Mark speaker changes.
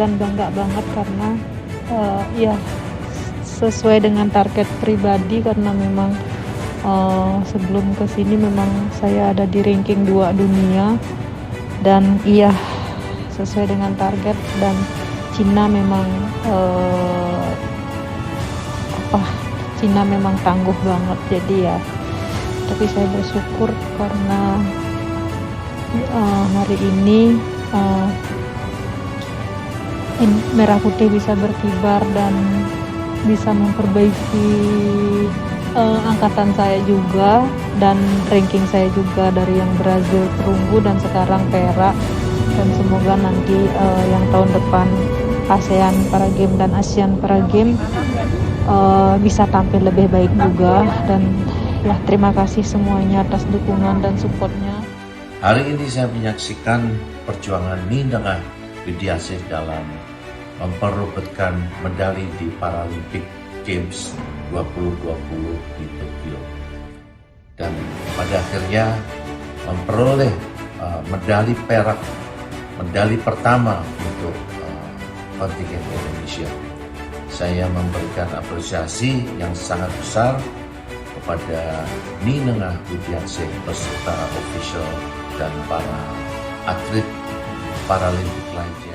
Speaker 1: dan bangga banget karena ya sesuai dengan target pribadi, karena memang sebelum kesini memang saya ada di ranking 2 dunia, dan iya sesuai dengan target. Dan Cina memang Cina memang tangguh banget, jadi ya tapi saya bersyukur karena hari ini Merah Putih bisa berkibar dan bisa memperbaiki angkatan saya juga, dan ranking saya juga dari yang Brazil perunggu dan sekarang perak. Dan semoga nanti yang tahun depan ASEAN Para Games dan ASEAN Para Games bisa tampil lebih baik juga. Dan ya terima kasih semuanya atas dukungan dan supportnya.
Speaker 2: Hari ini saya menyaksikan perjuangan Nindengah Widiasih dalam memperebutkan medali di Paralympic Games 2020 di Tokyo, dan pada akhirnya memperoleh medali perak, medali pertama untuk kontingen Indonesia. Saya memberikan apresiasi yang sangat besar kepada Nindengah Widiasih beserta official dan para atlet Paralimpik lainnya.